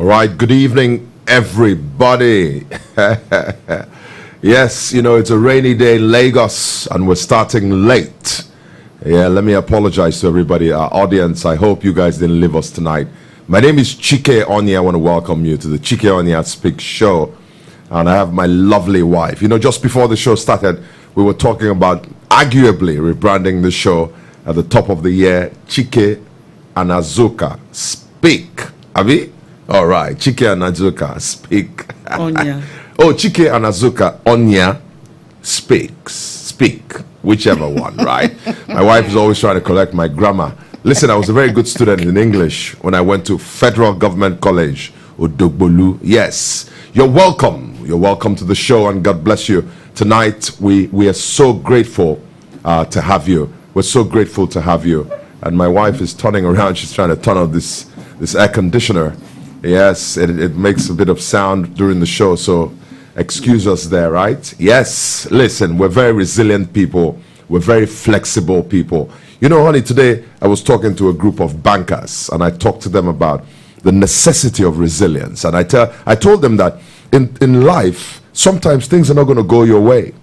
All right, good evening, everybody. Yes, it's a rainy day in Lagos and we're starting late. Yeah, let me apologize to everybody, our audience. I hope you guys didn't leave us tonight. My name is Chike Onyia. I want to welcome you to the Chike Onyia Speak show. And I have my lovely wife. Just before the show started, we were talking about arguably rebranding the show at the top of the year. Chike and Azuka Speak. Abi? All right, Chike and Azuka Speak. Onyia. Oh, Chike and Azuka Onyia Speak. Whichever one, right? My wife is always trying to correct my grammar. Listen, I was a very good student in English when I went to Federal Government College, Odogbolu. Yes, you're welcome. You're welcome to the show, and God bless you. Tonight, we are so grateful to have you. We're so grateful to have you. And my wife is turning around. She's trying to turn on this air conditioner. Yes, it makes a bit of sound during the show, so excuse us there, right? Yes, listen, we're very resilient people. We're very flexible people. Honey, today I was talking to a group of bankers, and I talked to them about the necessity of resilience. And I told them that in life, sometimes things are not going to go your way.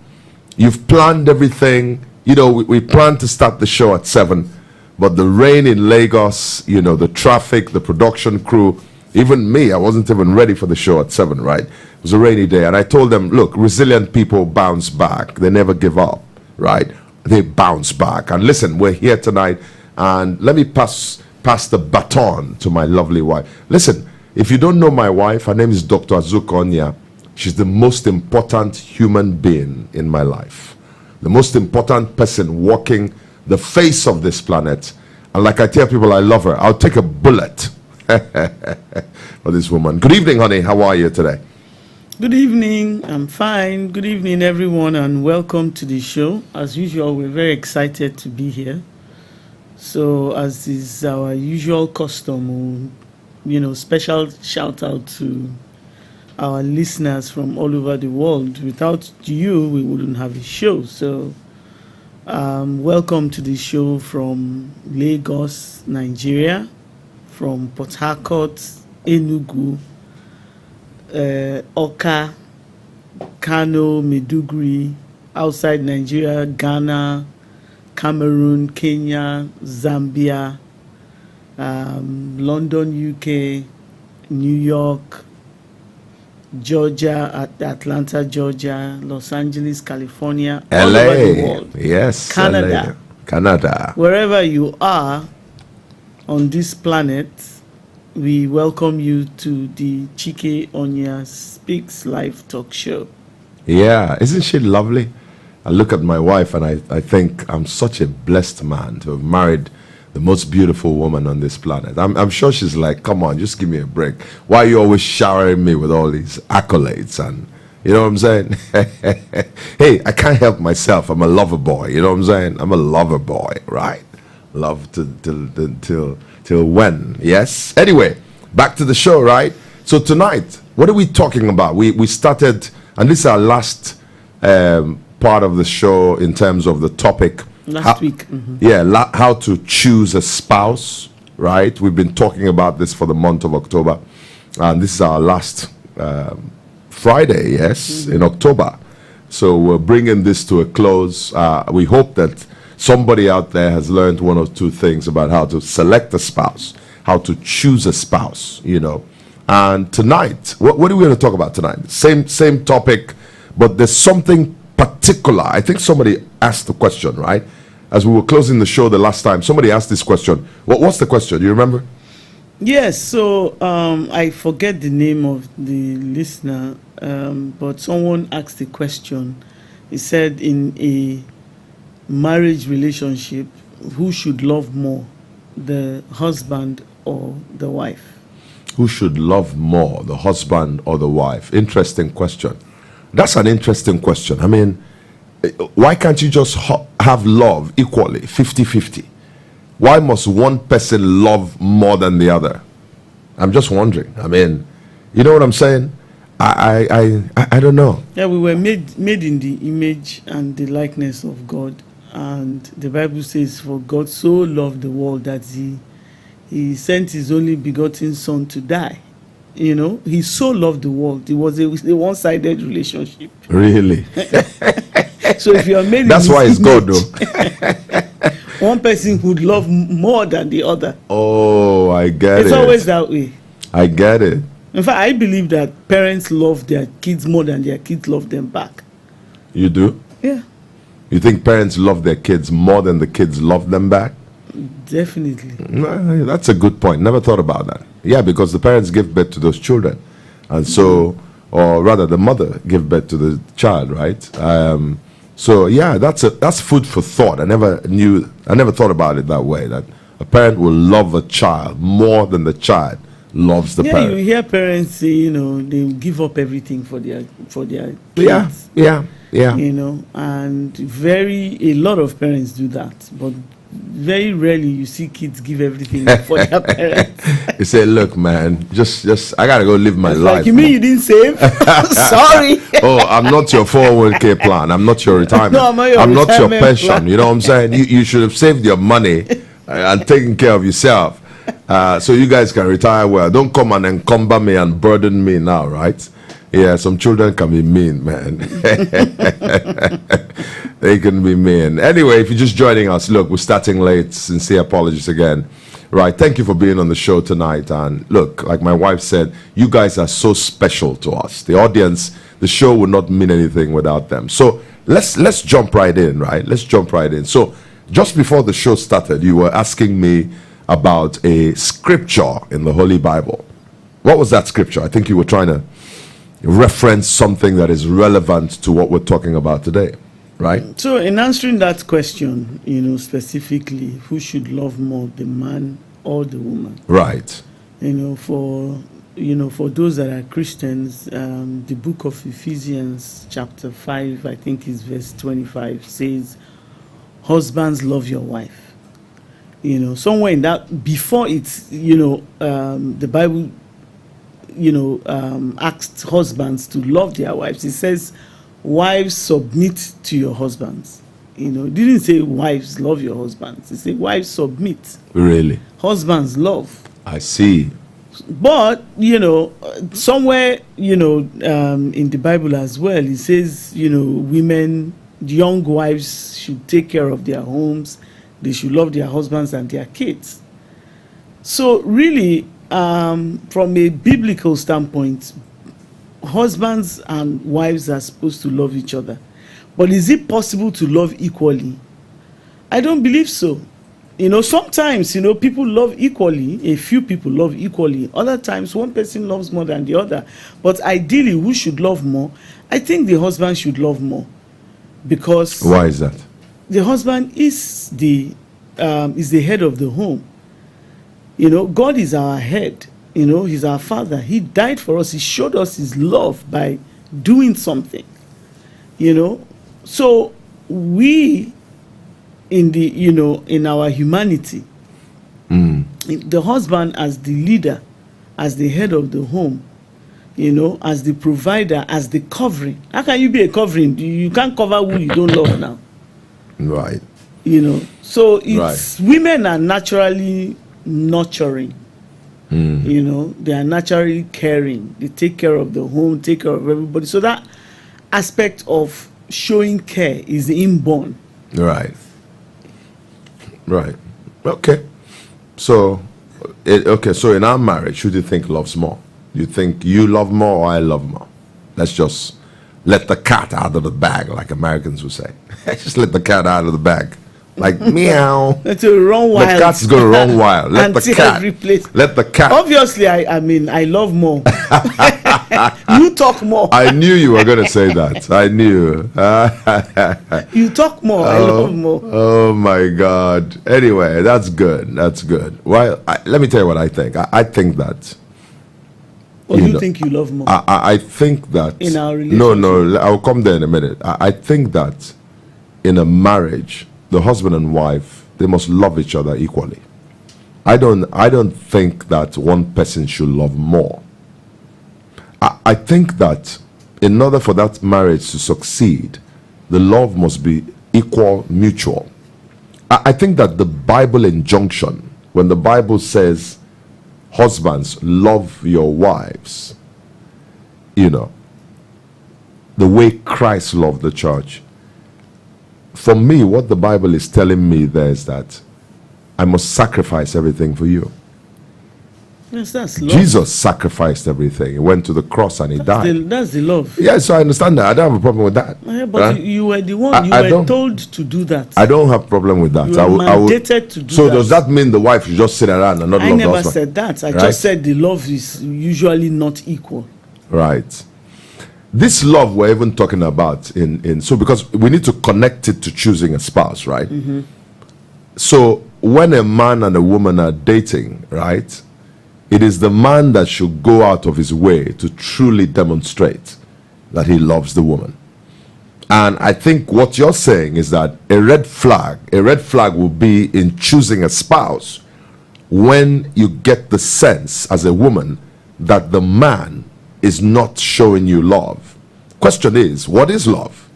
You've planned everything. We planned to start the show at 7, but the rain in Lagos, the traffic, the production crew, even me, I wasn't even ready for the show at 7, right? It was a rainy day. And I told them, look, resilient people bounce back. They never give up, right? They bounce back. And listen, we're here tonight. And let me pass the baton to my lovely wife. Listen, if you don't know my wife, her name is Dr. Azuka Onyia. She's the most important human being in my life. The most important person walking the face of this planet. And like I tell people, I love her. I'll take a bullet for this woman. Good evening, honey. How are you today? Good evening. I'm fine. Good evening, everyone, and welcome to the show. As usual, we're very excited to be here. So, as is our usual custom, special shout out to our listeners from all over the world. Without you, we wouldn't have a show. So, welcome to the show from Lagos, Nigeria, from Port Harcourt, Enugu, Oka, Kano, Maiduguri, outside Nigeria, Ghana, Cameroon, Kenya, Zambia, London, UK, New York, Georgia, Atlanta, Georgia, Los Angeles, California, LA, all over the world. Yes, Canada. Canada. Wherever you are on this planet, we welcome you to the Chike Onyia Speaks live talk show. Yeah, isn't she lovely? I look at my wife and I think I'm such a blessed man to have married the most beautiful woman on this planet. I'm sure she's like, come on, just give me a break. Why are you always showering me with all these accolades? And you know what I'm saying? Hey, I can't help myself. I'm a lover boy. You know what I'm saying? I'm a lover boy, right? Love till when? Yes. Anyway, back to the show, right? So tonight, what are we talking about? We started, and this is our last part of the show in terms of the topic. Last week. Mm-hmm. Yeah, how to choose a spouse, right? We've been talking about this for the month of October, and this is our last Friday, yes, in October. So we're bringing this to a close. We hope that somebody out there has learned one or two things about how to select a spouse, how to choose a spouse, And tonight, what are we going to talk about tonight? Same topic, but there's something particular. I think somebody asked the question, right? As we were closing the show the last time, somebody asked this question. What's the question? Do you remember? Yes, so I forget the name of the listener, but someone asked the question. He said, in a marriage relationship, who should love more, the husband or the wife? Who should love more, the husband or the wife? Interesting question. That's an interesting question. I mean, why can't you just have love equally, 50-50? Why must one person love more than the other? I'm just wondering. I mean, you know what I'm saying? I don't know. Yeah, we were made in the image and the likeness of God. And the Bible says, for God so loved the world that he sent his only begotten son to die. You know, he so loved the world. It was a one-sided relationship. Really? So if you are made in That's his why it's God, image, though. one person would love more than the other. Oh, I get It's it. always that way. I get it. In fact, I believe that parents love their kids more than their kids love them back. You do? Yeah, You think parents love their kids more than the kids love them back? definitely. Well, that's a good point. Never thought about that. Yeah, because the parents give birth to those children, and so, or rather, the mother give birth to the child, right? So yeah, that's food for thought. I never thought about it that way. That a parent will love a child more than the child loves the Yeah, parent. you hear parents say, you know, they give up everything for their kids. Yeah. You know, and a lot of parents do that, but very rarely you see kids give everything up for their parents. You say, look, man, just I gotta go live my It's life. like, you mean you didn't save? Sorry. Oh, I'm not your 401k plan. I'm not your retirement. No, I'm not your not your retirement pension. plan. You know what I'm saying? You should have saved your money and taken care of yourself, so you guys can retire well. Don't come and encumber me and burden me now, right? Yeah, some children can be mean, man. They can be mean. Anyway, if you're just joining us, look, we're starting late. Sincere apologies again. Right, thank you for being on the show tonight. And look, like my wife said, you guys are so special to us. The audience, the show would not mean anything without them. So let's jump right in, right? Let's jump right in. So just before the show started, you were asking me about a scripture in the Holy Bible. What was that scripture? I think you were trying to reference something that is relevant to what we're talking about today, right? So in answering that question, you know, specifically, who should love more, the man or the woman? Right. You know, for those that are Christians, the book of Ephesians chapter 5, I think is verse 25, says, husbands, love your wife. You know, somewhere in that, before it's, you know, the Bible, you know, asked husbands to love their wives. It says, wives, submit to your husbands. You know, it didn't say wives, love your husbands. It said wives, submit. Really? Husbands, love. I see. But, you know, somewhere, you know, in the Bible as well, it says, you know, women, young wives should take care of their homes. They should love their husbands and their kids. So really, from a biblical standpoint, husbands and wives are supposed to love each other. But is it possible to love equally? I don't believe so. You know, sometimes, you know, people love equally. A few people love equally. Other times, one person loves more than the other. But ideally, who should love more? I think the husband should love more. Because Why is that? the husband is the head of the home. You know, God is our head. You know, he's our father. He died for us. He showed us his love by doing something. You know, so we, in our humanity, the husband as the leader, as the head of the home, you know, as the provider, as the covering. How can you be a covering? You can't cover who you don't love now. Right. You know, so it's women are naturally nurturing. You know, they are naturally caring. They take care of the home, take care of everybody. So that aspect of showing care is inborn. Right. Right. Okay. So, so in our marriage, who do you think loves more? You think you love more or I love more? Let's just let the cat out of the bag, like Americans would say. Just let the cat out of the bag. Like, meow. It's a run wild. The cat's going to run wild. Let the cat. Let the cat. Obviously, I mean, I love more. You talk more. I knew you were going to say that. I knew. You talk more. I love more. Oh my God. Anyway, that's good. That's good. Well, let me tell you what I think. I think that. Or do you think you love more? I think that. In our relationship? No, I'll come there in a minute. I think that in a marriage, the husband and wife, they must love each other equally. I don't think that one person should love more. I think that in order for that marriage to succeed, the love must be equal, mutual. I think that the Bible injunction, when the Bible says, husbands, love your wives, the way Christ loved the church. For me, what the Bible is telling me there is that I must sacrifice everything for you. Yes, that's love. Jesus sacrificed everything. He went to the cross and he died. That's the love. Yes, I understand that. I don't have a problem with that. Yeah, but you were the one. You were told to do that. I don't have a problem with that. You were mandated to do so that. does that mean the wife should just sit around and not love the husband? I never said that. I just said the love is usually not equal. Right. This love we're even talking about so because we need to connect it to choosing a spouse, right? Mm-hmm. So when a man and a woman are dating, right, it is the man that should go out of his way to truly demonstrate that he loves the woman. And I think what you're saying is that a red flag will be in choosing a spouse when you get the sense as a woman that the man is not showing you love. Question is, what is love?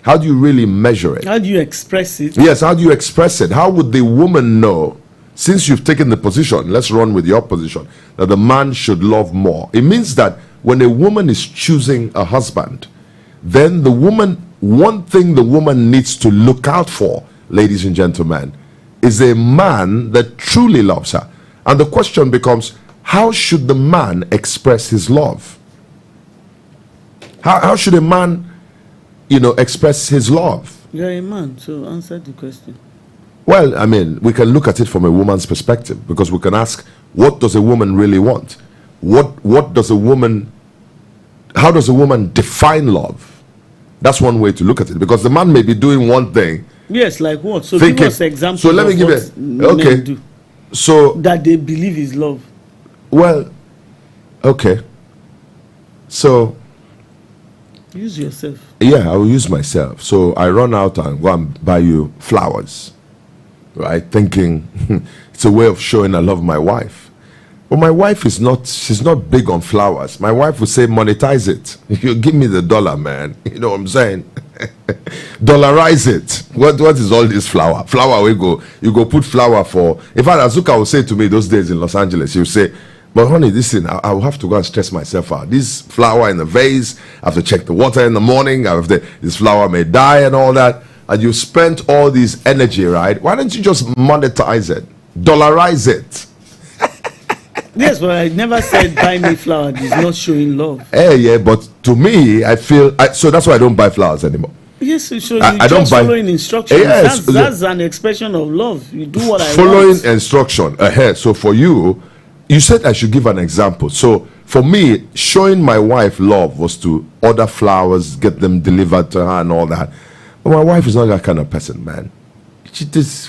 How do you really measure it? How do you express it? Yes, how do you express it? How would the woman know, since you've taken the position, let's run with your position, that the man should love more? It means that when a woman is choosing a husband, then one thing the woman needs to look out for, ladies and gentlemen, is a man that truly loves her. And the question becomes, how should the man express his love? How should a man, express his love? You're a man, so answer the question. Well, I mean, we can look at it from a woman's perspective, because we can ask, what does a woman really want? How does a woman define love? That's one way to look at it, because the man may be doing one thing. Yes, like what? So give us examples. So let me give it. Okay. Do so that they believe is love. Well, okay. So use yourself. Yeah, I will use myself. So I run out and go and buy you flowers, right? Thinking it's a way of showing I love my wife. But my wife she's not big on flowers. My wife would say, monetize it. You give me the dollar, man. You know what I'm saying? Dollarize it. What is all this flower? Flower, you go put flower for. In fact, Azuka will say to me those days in Los Angeles, she will say, but honey, listen, I will have to go and stress myself out. This flower in the vase, I have to check the water in the morning. This flower may die and all that. And you spent all this energy, right? Why don't you just monetize it? Dollarize it. Yes, but I never said buy me flower. It's not showing love. Yeah, but to me, I feel... so that's why I don't buy flowers anymore. Yes, so I don't following instructions. Yes, that's an expression of love. You do what I want. Following instruction. So for you... You said I should give an example. So for me, showing my wife love was to order flowers, get them delivered to her and all that. But my wife is not that kind of person, man.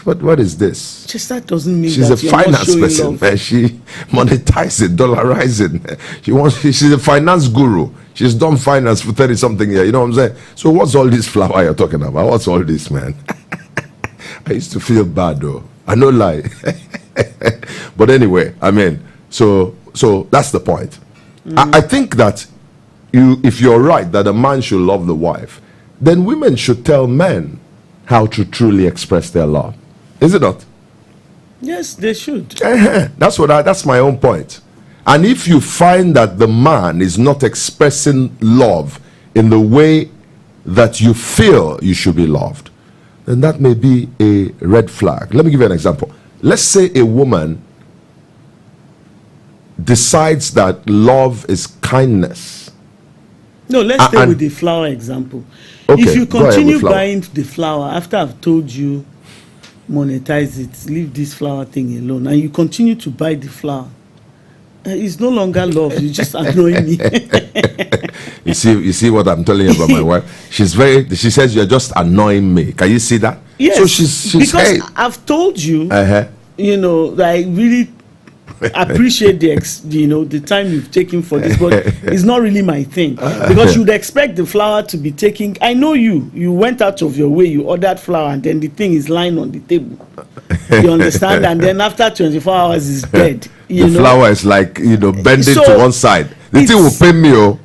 What is this? Just that doesn't mean she's that a finance person, love. Man. She monetizes it, dollarizing. She's a finance guru. She's done finance for 30-something years. You know what I'm saying? So what's all this flower you're talking about? What's all this, man? I used to feel bad, though. I no lie. But anyway, I mean, so that's the point. I think that if you're right that a man should love the wife, then women should tell men how to express their love. Is it not? Yes, they should. That's my own point. And if you find that the man is not expressing love in the way that you feel you should be loved, then that may be a red flag. Let me give you an example. Let's say a woman decides that love is kindness. No, let's stay with the flower example. Okay, if you continue buying the flower after I've told you monetize it, leave this flower thing alone, and you continue to buy the flower, it's no longer love. You just annoy me. You see what I'm telling you about my wife? She says you're just annoying me. Can you see that? Yes. So she's because I've told you, you know, that I really appreciate the time you've taken for this, but it's not really my thing, because you'd expect the flower to be taken. I know you went out of your way, you ordered flower, and then the thing is lying on the table. You understand? And then after 24 hours it's dead. The flower is like, bending to one side. The thing will pay me.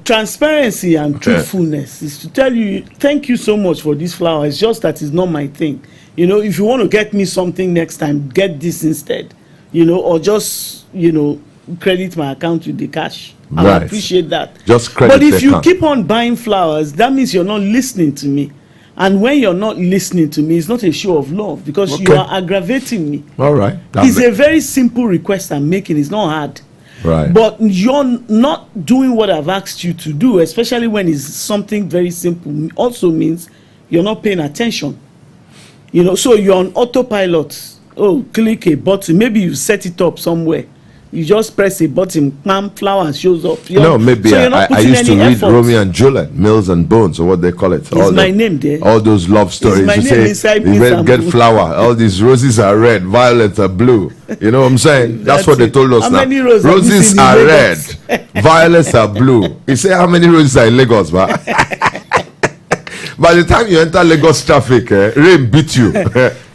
Transparency and truthfulness is to tell you, thank you so much for this flower. It's just that it's not my thing. If you want to get me something next time, get this instead. or just, credit my account with the cash. I Right. appreciate that. Just credit But if the you account. keep on buying flowers, that means you're not listening to me. And when you're not listening to me, it's not a show of love, because you Okay. are aggravating me. All right. It's a very simple request I'm making. It's not hard. Right. But you're not doing what I've asked you to do, especially when it's something very simple, also means you're not paying attention. So you're on autopilot. Oh, click a button. Maybe you set it up somewhere. You just press a button, bam, flower shows up. Maybe so you're not I putting used to any read effort. Romeo and Juliet, Mills and Bones, or what they call it. Is my name there? All those love stories. my You name say, inside you Mills and get Bones? flower. All these roses are red, violets are blue. You know what I'm saying? That's what they it. told us How now. many roses have you Roses seen in are Lagos? red, violets are blue. You say, how many roses are in Lagos, man? By the time you enter Lagos traffic, rain beat you.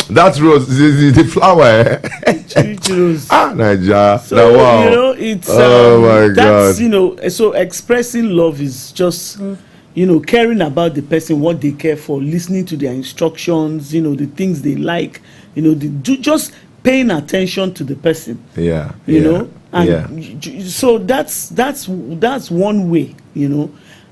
That rose, the flower. Churros. Naija. So Now, wow. it's Oh my that's God. so expressing love is just caring about the person, what they care for, listening to their instructions, the things they like, just paying attention to the person. Yeah. you yeah, know and yeah. so that's one way.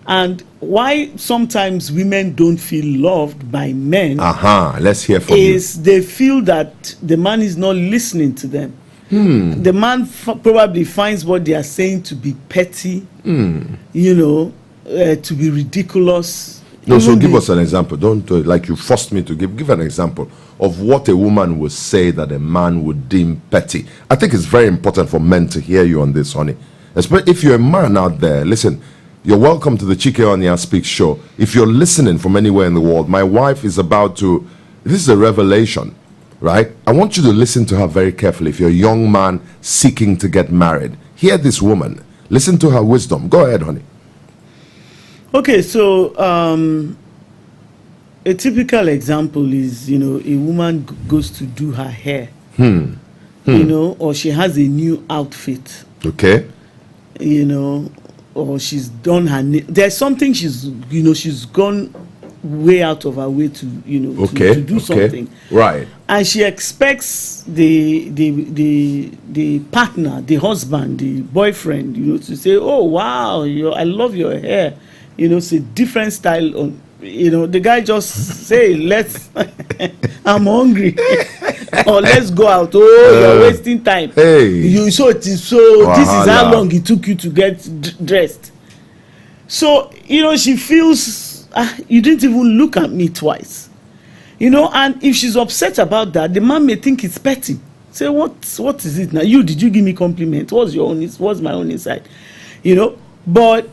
And why sometimes women don't feel loved by men Let's hear from you. is they feel that the man is not listening to them. The man probably finds what they are saying to be petty, to be ridiculous. No, so Even give the- us an example. Don't do it like you forced me to give an example of what a woman would say that a man would deem petty. I think it's very important for men to hear you on this, honey. Especially if you're a man out there, listen, you're welcome to the Chike Onyia Speaks show. If you're listening from anywhere in the world, my wife is about to, this is a revelation, right? I want you to listen to her very carefully. If you're a young man seeking to get married, hear this woman. Listen to her wisdom. Go ahead, honey. Okay, so a typical example is, a woman goes to do her hair, or she has a new outfit, Okay? or she's done her there's something she's gone way out of her way to, Okay. to do something. Right. And she expects the partner, the husband, the boyfriend, to say, "Oh wow, I love your hair." It's a different style. On, the guy just say, "Let's, I'm hungry," or "Let's go out." Oh, you're wasting time. Hey. So this is how Wahala. long it took you to get dressed. So she feels you didn't even look at me twice. And if she's upset about that, the man may think it's petty. Say, what is it now? Did you give me compliment? What's my own inside? But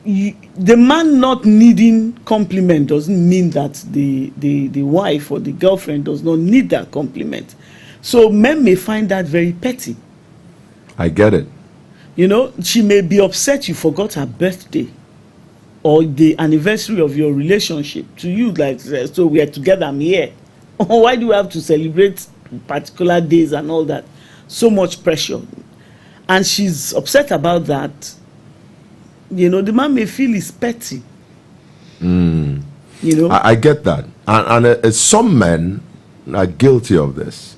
the man not needing compliment doesn't mean that the wife or the girlfriend does not need that compliment. So men may find that very petty. I get it. She may be upset you forgot her birthday or the anniversary of your relationship. To you, like, so we are together, I'm here. Why do you have to celebrate particular days and all that? So much pressure. And she's upset about that. The man may feel it's petty. I get that. And some men are guilty of this.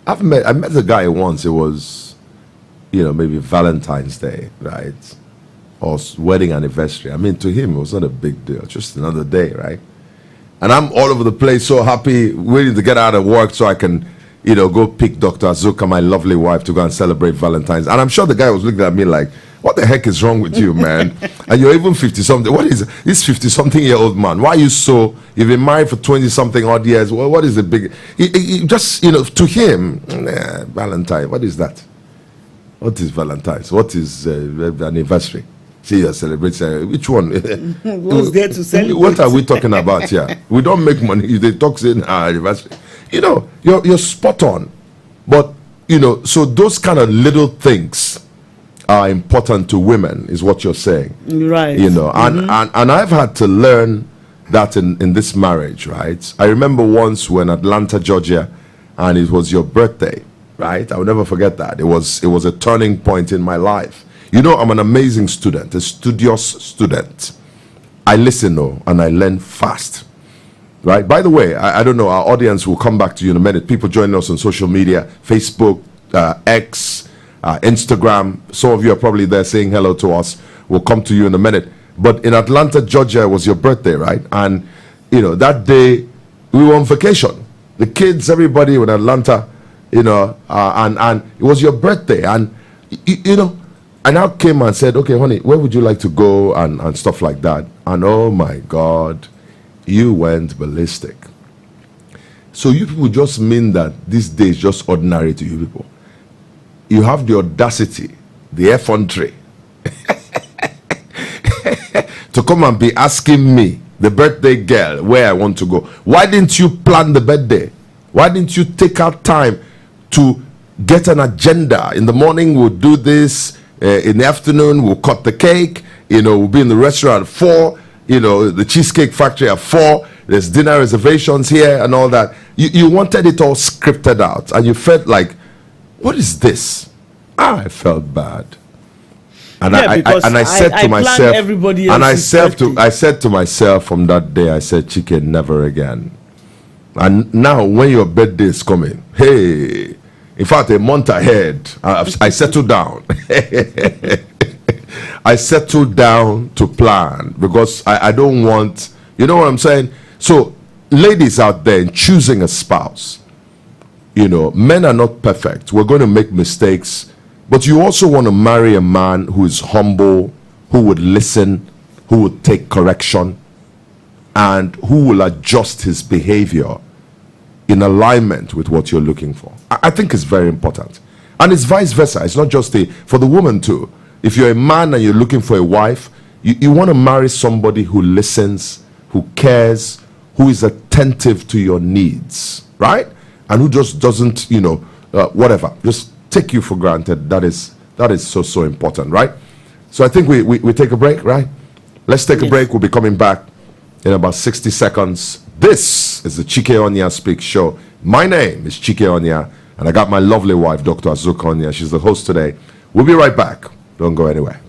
I met a guy once. It was, maybe Valentine's Day, right? Or wedding anniversary. I mean, to him, it was not a big deal. Just another day, right? And I'm all over the place, so happy, waiting to get out of work so I can, go pick Dr. Azuka, my lovely wife, to go and celebrate Valentine's. And I'm sure the guy was looking at me like, what the heck is wrong with you, man? And you're even 50-something. What is this 50-something-year-old man? Why are you so... You've been married for 20-something odd years. Well, what is the big... He just, to him, Valentine, what is that? What is Valentine's? What is the anniversary? See, you're celebrating. Which one? What's there to celebrate? What are we talking about here? We don't make money. They talk saying anniversary. You're spot on. But, so those kind of little things are important to women, is what you're saying. Right. And I've had to learn that in this marriage, right? I remember once when Atlanta, Georgia, and it was your birthday, right? I will never forget that. It was a turning point in my life. I'm an amazing student, a studious student. I listen though, and I learn fast. Right? By the way, I don't know, our audience will come back to you in a minute. People joining us on social media, Facebook, X, Instagram. Some of you are probably there saying hello to us. We'll come to you in a minute. But in Atlanta, Georgia, it was your birthday, right? And, that day we were on vacation. The kids, everybody in Atlanta, and it was your birthday. And, I now came and said, okay, honey, where would you like to go and stuff like that? And oh my God, you went ballistic. So you people just mean that this day is just ordinary to you people. You have the audacity, the effrontery, to come and be asking me, the birthday girl, where I want to go. Why didn't you plan the birthday? Why didn't you take out time to get an agenda? In the morning, we'll do this. In the afternoon, we'll cut the cake. We'll be in the restaurant at 4. The Cheesecake Factory at 4. There's dinner reservations here and all that. You wanted it all scripted out. And you felt like, what is this? I felt bad. And I said to myself, and I said to myself from that day, I said, Chike, never again. And now when your birthday is coming, hey, in fact, a month ahead, I settled down. I settled down to plan because I don't want, you know what I'm saying? So, ladies out there choosing a spouse, men are not perfect. We're going to make mistakes. But you also want to marry a man who is humble, who would listen, who would take correction, and who will adjust his behavior in alignment with what you're looking for. I think it's very important. And it's vice versa. It's not just for the woman too. If you're a man and you're looking for a wife, you want to marry somebody who listens, who cares, who is attentive to your needs, right? And who just doesn't, whatever, just take you for granted. That is so important, right? So I think we take a break, right? Let's take a break. We'll be coming back in about 60 seconds. This is the Chike Onyia Speak Show. My name is Chike Onyia, and I got my lovely wife, Dr. Azuka Onyia. She's the host today. We'll be right back. Don't go anywhere.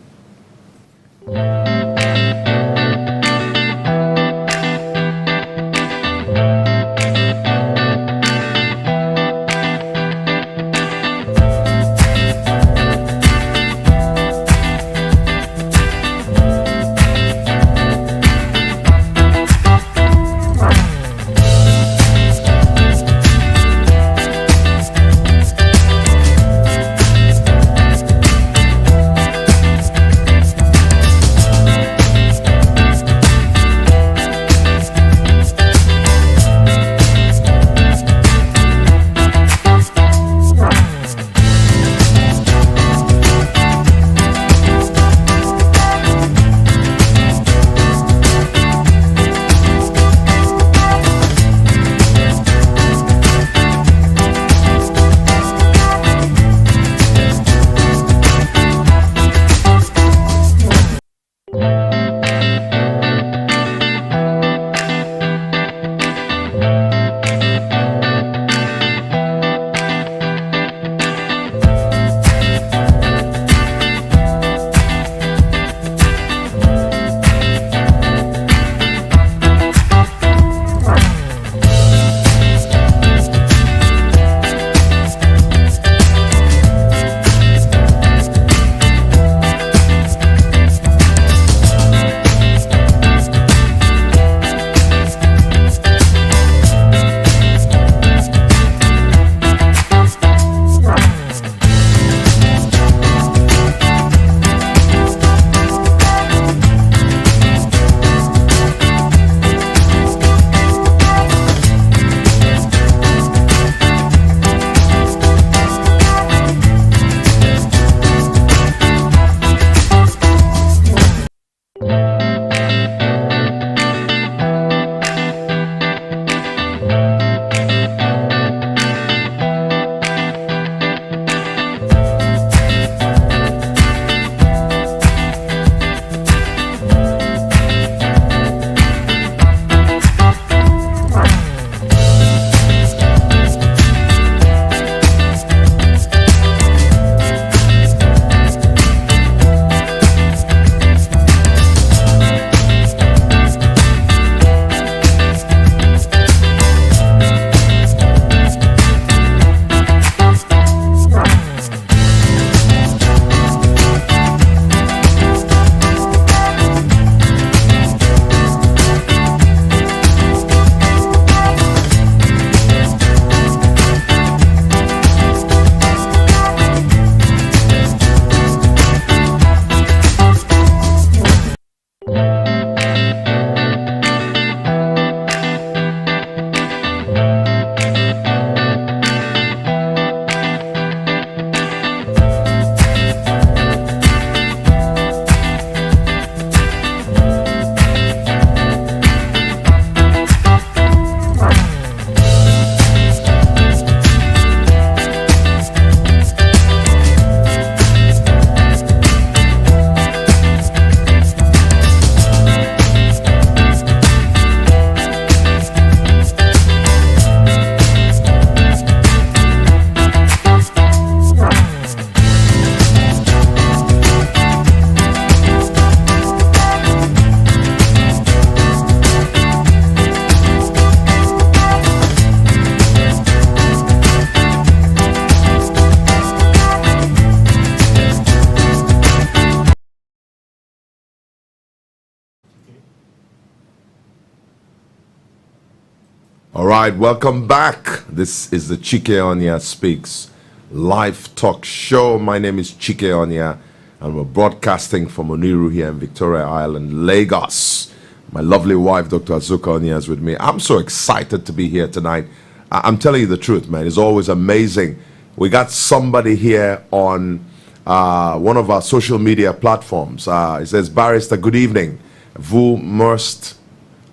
All right, welcome back. This is the Chike Onyia Speaks live talk show. My name is Chike Onyia, and we're broadcasting from Oniru here in Victoria Island, Lagos. My lovely wife, Dr. Azuka Onyia, is with me. I'm so excited to be here tonight. I'm telling you the truth, man. It's always amazing. We got somebody here on one of our social media platforms. It says, Barrister, good evening. Vu Merst.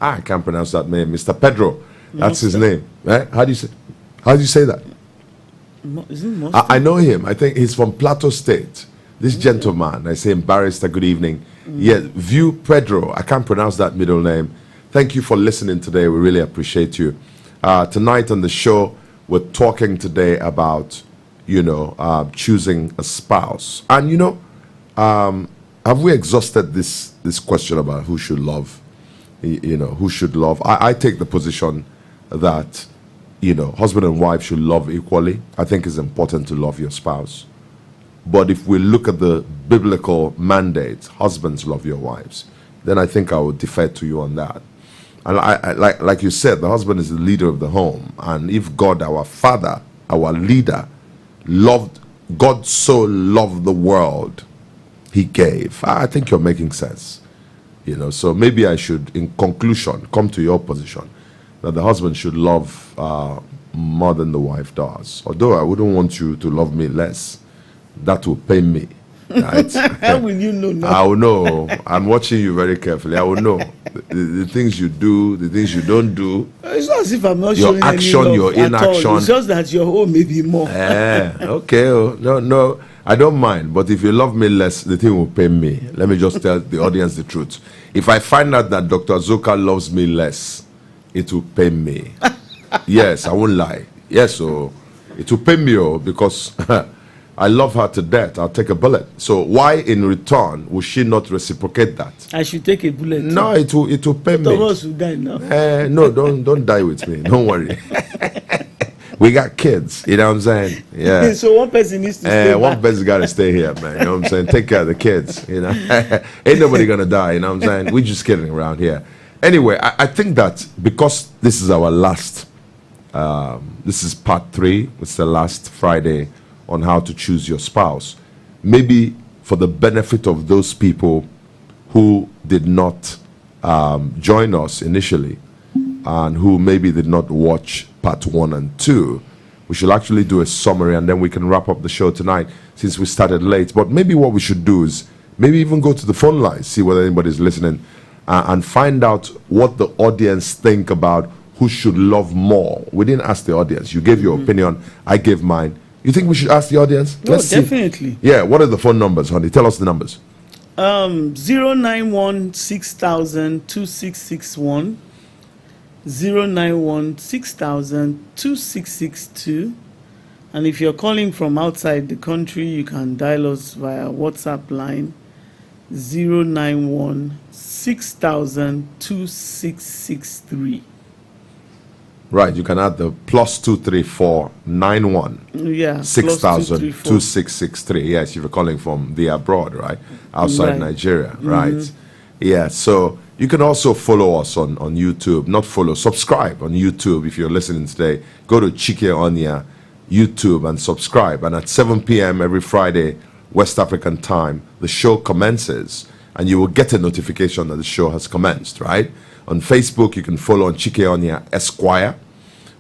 I can't pronounce that name. Mr. Pedro. That's his name. Right? How do you say that? Isn't I know him. I think he's from Plateau State. This gentleman, I say him, Barrister, good evening. Yeah, View Pedro. I can't pronounce that middle name. Thank you for listening today. We really appreciate you. Tonight on the show, we're talking today about, choosing a spouse. And, have we exhausted this question about who should love? Who should love? I take the position that, husband and wife should love equally. I think it's important to love your spouse. But if we look at the biblical mandate, husbands love your wives, then I think I would defer to you on that. And like you said, the husband is the leader of the home. And if God, our Father, our leader, God so loved the world, he gave. I think you're making sense. So maybe I should, in conclusion, come to your position that the husband should love more than the wife does. Although I wouldn't want you to love me less. That will pain me. Right? How will you know now? I will know. I'm watching you very carefully. I will know the things you do, the things you don't do. It's not as if I'm not your showing action, any love your at inaction. all. It's just that your own may be more. Okay. No, I don't mind. But if you love me less, the thing will pain me. Let me just tell the audience the truth. If I find out that Dr. Azuka loves me less, it will pain me. Yes, I won't lie. Yes, so it will pain me because I love her to death. I'll take a bullet. So why in return would she not reciprocate that? I should take a bullet. No, it will pain me. Both of us will die now. No, don't die with me. Don't worry. We got kids, you know what I'm saying? Yeah. So one person needs to stay one back. person got to stay here, man. You know what I'm saying? Take care of the kids, Ain't nobody going to die, you know what I'm saying? We're just kidding around here. Anyway, I think that because this is our last, this is part 3. It's the last Friday on how to choose your spouse. Maybe for the benefit of those people who did not join us initially and who maybe did not watch part 1 and 2, we should actually do a summary and then we can wrap up the show tonight since we started late. But maybe what we should do is maybe even go to the phone line, see whether anybody's listening, and find out what the audience think about who should love more. We didn't ask the audience. You gave your opinion, I gave mine. You think we should ask the audience? No, definitely. Yeah, what are the phone numbers, honey? Tell us the numbers. 091 6000 2661, 091 6000 2662. And if you're calling from outside the country, you can dial us via WhatsApp line 091 6000 2663. Right, you can add the +234 91 Yeah, 6000 +234. 2663. Yes, if you're calling from the abroad, right? Outside Right. Nigeria, right? Yeah, so you can also follow us on YouTube. Not follow, subscribe on YouTube if you're listening today. Go to Chike Onyia YouTube and subscribe. And at 7 p.m. every Friday, West African time, the show commences. And you will get a notification that the show has commenced, right? On Facebook, you can follow on Chike Onyia Esquire.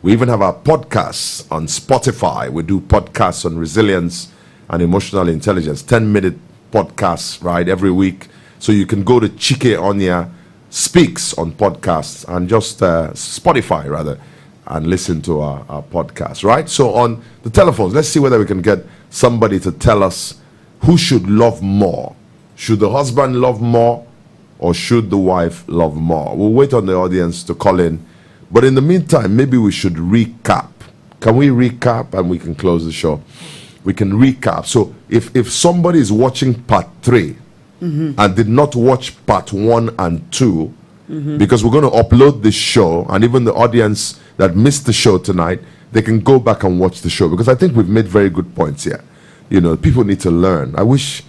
We even have our podcasts on Spotify. We do podcasts on resilience and emotional intelligence, 10-minute podcasts, right, every week. So you can go to Chike Onyia Speaks on podcasts and just Spotify, rather, and listen to our podcast, right? So on the telephones, let's see whether we can get somebody to tell us who should love more. Should the husband love more? Or should the wife love more? We'll wait on the audience to call in. But in the meantime, maybe we should recap. Can we recap and we can close the show? We can recap. So if somebody is watching part 3 and did not watch part 1 and 2, because we're going to upload this show, and even the audience that missed the show tonight, they can go back and watch the show. Because I think we've made very good points here. People need to learn. I wish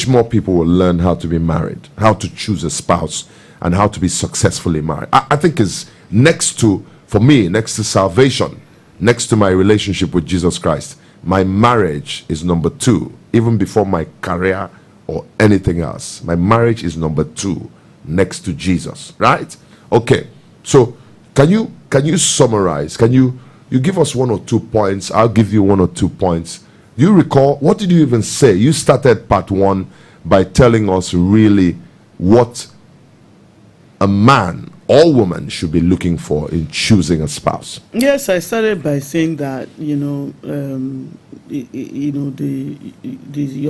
more people will learn how to be married, how to choose a spouse, and how to be successfully married. I think is next to For me, next to salvation, next to my relationship with Jesus Christ, my marriage is number 2, even before my career or anything else. My marriage is number 2 next to Jesus, right? Okay. So can you summarize? Can you give us 1 or 2 points? I'll give you 1 or 2 points. Do you recall, what did you even say? You started part 1 by telling us really what a man or woman should be looking for in choosing a spouse. Yes, I started by saying that your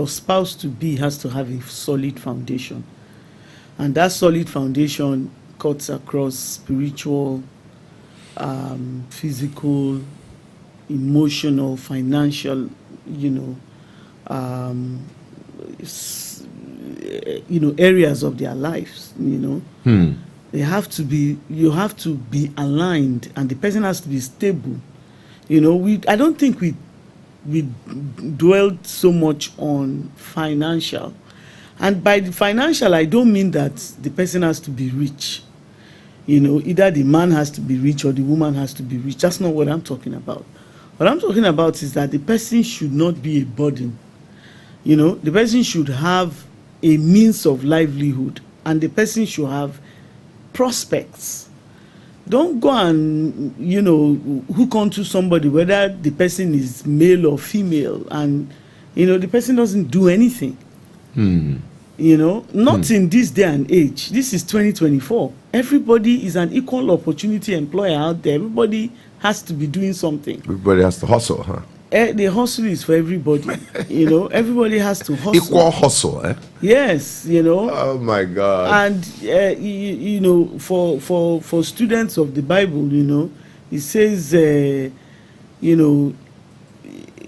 spouse to be has to have a solid foundation, and that solid foundation cuts across spiritual, physical, emotional, financial, areas of their lives. They have to be. You have to be aligned, and the person has to be stable. I don't think we dwelled so much on financial, and by the financial, I don't mean that the person has to be rich. Either the man has to be rich or the woman has to be rich. That's not what I'm talking about. What I'm talking about is that the person should not be a burden. The person should have a means of livelihood, and the person should have prospects. Don't go and hook onto somebody, whether the person is male or female, and the person doesn't do anything. Not in this day and age. This is 2024. Everybody is an equal opportunity employer out there. Everybody has to be doing something. Everybody has to hustle, huh? The hustle is for everybody. Everybody has to hustle. Equal hustle, eh? Yes, Oh my God. And for students of the Bible, it says,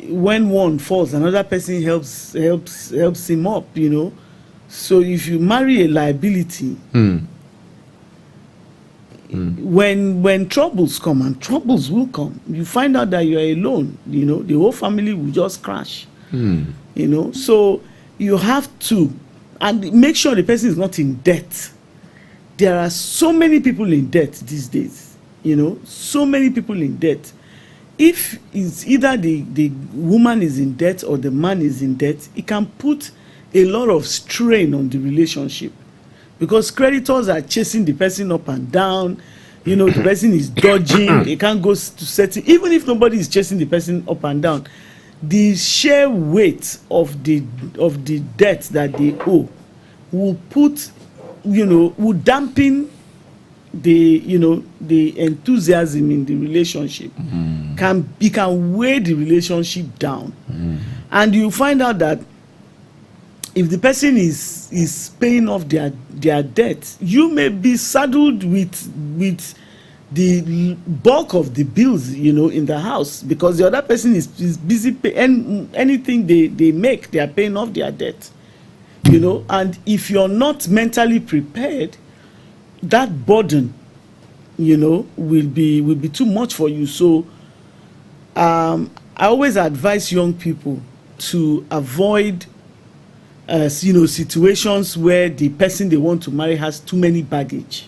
when one falls, another person helps him up. So if you marry a liability, when troubles come, and troubles will come, you find out that you are alone. The whole family will just crash. So you have to, and make sure the person is not in debt. There are so many people in debt these days. So many people in debt. If it's either the woman is in debt or the man is in debt, it can put a lot of strain on the relationship, because creditors are chasing the person up and down. The person is dodging. They can't go to settle. Even if nobody is chasing the person up and down, the sheer weight of the debt that they owe will will dampen the enthusiasm in the relationship. It can weigh the relationship down. And you find out that if the person is paying off their debt, you may be saddled with the bulk of the bills, in the house, because the other person is busy paying anything they make. They are paying off their debt, And if you're not mentally prepared, that burden, will be too much for you. So, I always advise young people to avoid situations where the person they want to marry has too many baggage.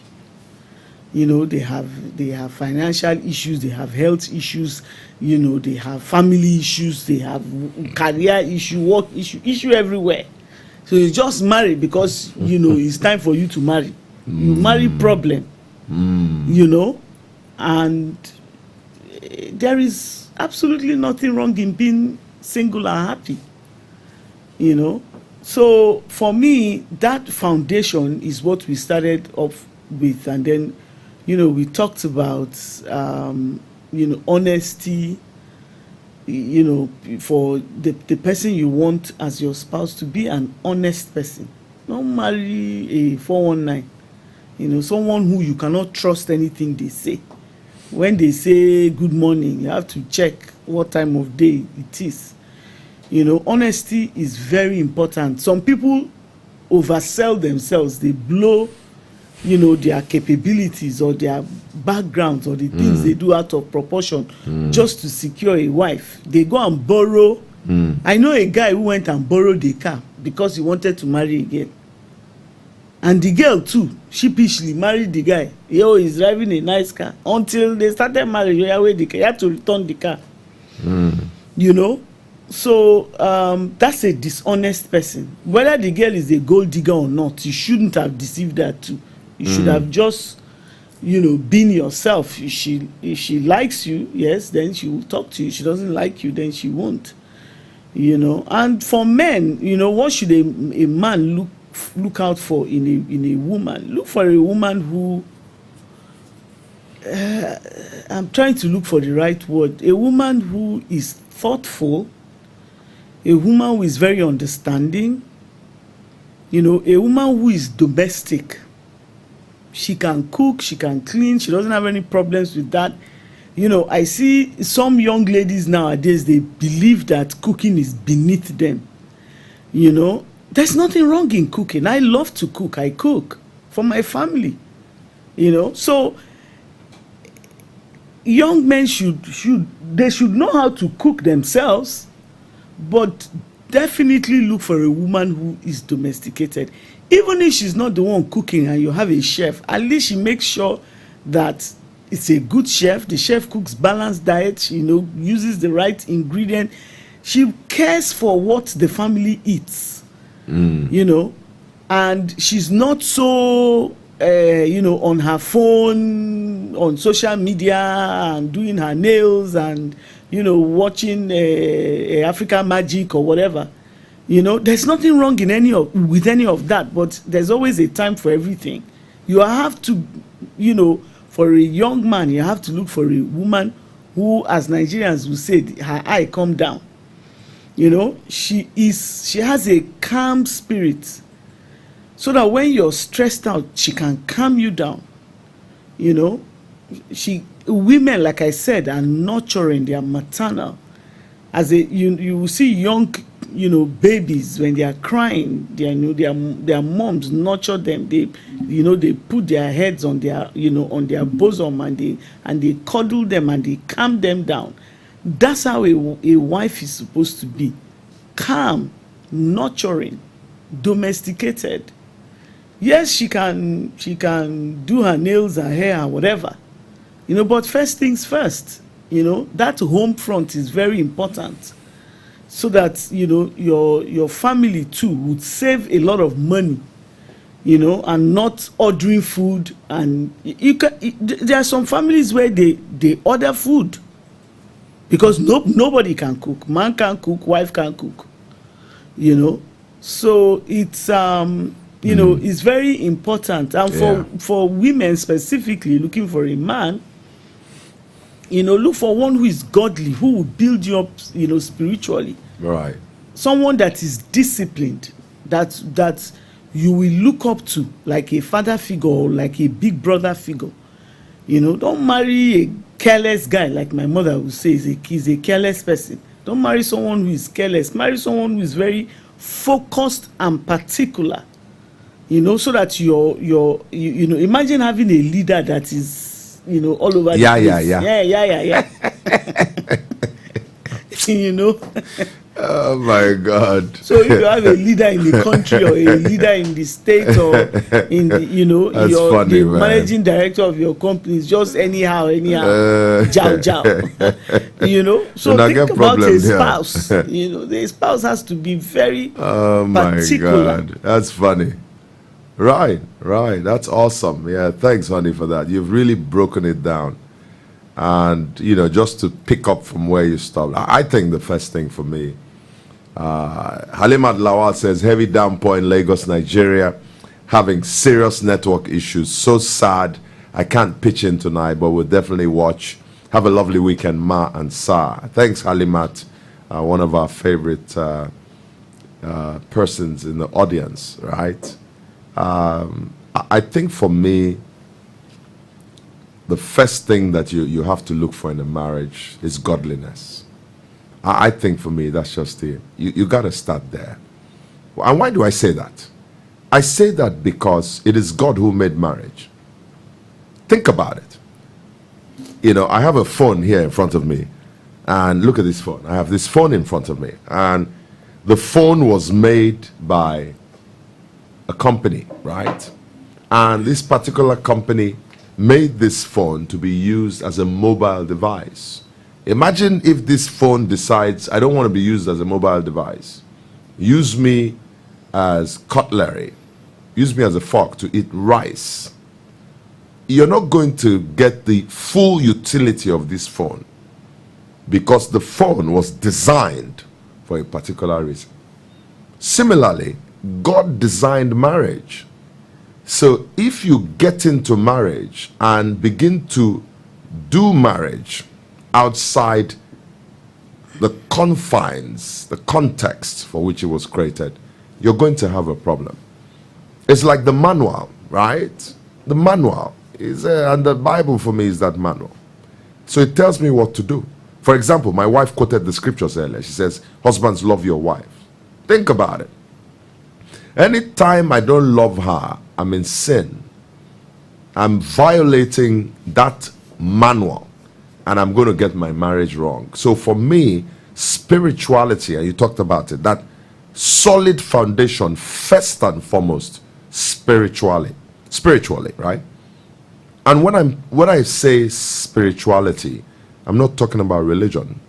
They have financial issues, they have health issues, they have family issues, they have career issue, work issue everywhere. So you just marry because it's time for you to marry. You marry problem. And there is absolutely nothing wrong in being single and happy. So for me, that foundation is what we started off with, and then we talked about honesty, for the person you want as your spouse to be an honest person. Don't marry a 419, someone who you cannot trust anything they say. When they say good morning, you have to check what time of day it is. Honesty is very important. Some people oversell themselves. They blow, their capabilities or their backgrounds or the things they do out of proportion just to secure a wife. They go and borrow. I know a guy who went and borrowed a car because he wanted to marry again. And the girl too sheepishly married the guy. Yo, he's driving a nice car until they started marriage. He had to return the car. You know, so that's a dishonest person. Whether the girl is a gold digger or not, you shouldn't have deceived her too. You should have just, you know, been yourself. If she likes you, yes, then she will talk to you. If she doesn't like you, then she won't. You know, and for men, you know, what should a man look out for in a woman? Look for a woman who I'm trying to look for the right word. A woman who is thoughtful, a woman who is very understanding, you know, a woman who is domestic. She can cook, she can clean, she doesn't have any problems with that. You know, I see some young ladies nowadays, they believe that cooking is beneath them. You know, there's nothing wrong in cooking. I love to cook. I cook for my family. You know, so young men should know how to cook themselves, but definitely look for a woman who is domesticated. Even if she's not the one cooking and you have a chef, at least she makes sure that it's a good chef. The chef cooks balanced diet, you know, uses the right ingredient. She cares for what the family eats, you know, and she's not so you know, on her phone, on social media, and doing her nails, and, you know, watching African Magic or whatever. You know, there's nothing wrong with any of that, but there's always a time for everything. You have to, you know, for a young man, you have to look for a woman who, as Nigerians will say, her eye come down. You know, she has a calm spirit, so that when you're stressed out, she can calm you down. You know, women, like I said, are nurturing, they are maternal. As you will see young, you know, babies, when they are crying, they, you know, their moms nurture them. They, you know, they put their heads on their, you know, on their bosom, and they cuddle them and they calm them down. That's how a wife is supposed to be: calm, nurturing, domesticated. Yes, she can do her nails, her hair, and whatever, you know, but first things first. You know, that home front is very important, so that, you know, your family too would save a lot of money, you know, and not ordering food. And there are some families where they order food because nobody can cook. Man can't cook, wife can't cook, you know. So it's you know, it's very important. And for women specifically looking for a man, you know, look for one who is godly, who will build you up, you know, spiritually. Right. Someone that is disciplined, that you will look up to, like a father figure or like a big brother figure. You know, don't marry a careless guy, like my mother would say. He's a careless person. Don't marry someone who is careless. Marry someone who is very focused and particular. You know, so that you know, imagine having a leader that is, you know, all over the place. You know. Oh my God. So if you have a leader in the country, or a leader in the state, or in the, you know, the managing director of your company is just anyhow, jow. You know, so think about a spouse. You know, the spouse has to be very particular. My God, that's funny. Right. That's awesome. Yeah, thanks, honey, for that. You've really broken it down. And, you know, just to pick up from where you stopped, I think the first thing for me, Halimat Lawal says, heavy downpour in Lagos, Nigeria, having serious network issues. So sad. I can't pitch in tonight, but we'll definitely watch. Have a lovely weekend, Ma and Sa. Thanks, Halimat, one of our favorite persons in the audience, right? I think for me, the first thing that you have to look for in a marriage is godliness. I think for me, that's just it. You got to start there. And why do I say that? I say that because it is God who made marriage. Think about it. You know, I have a phone here in front of me, and look at this phone. I have this phone in front of me, and the phone was made by a company, right? And this particular company made this phone to be used as a mobile device. Imagine if this phone decides, I don't want to be used as a mobile device. Use me as cutlery. Use me as a fork to eat rice. You're not going to get the full utility of this phone because the phone was designed for a particular reason. Similarly, God designed marriage. So if you get into marriage and begin to do marriage outside the confines, the context for which it was created, you're going to have a problem. It's like the manual, right? The manual is, and the Bible for me is that manual. So it tells me what to do. For example, my wife quoted the scriptures earlier. She says, husbands, love your wife. Think about it. Anytime I don't love her, I'm in sin. I'm violating that manual and I'm going to get my marriage wrong. So for me, spirituality, and you talked about it, that solid foundation, first and foremost, spiritually, right? And when I say spirituality, I'm not talking about religion.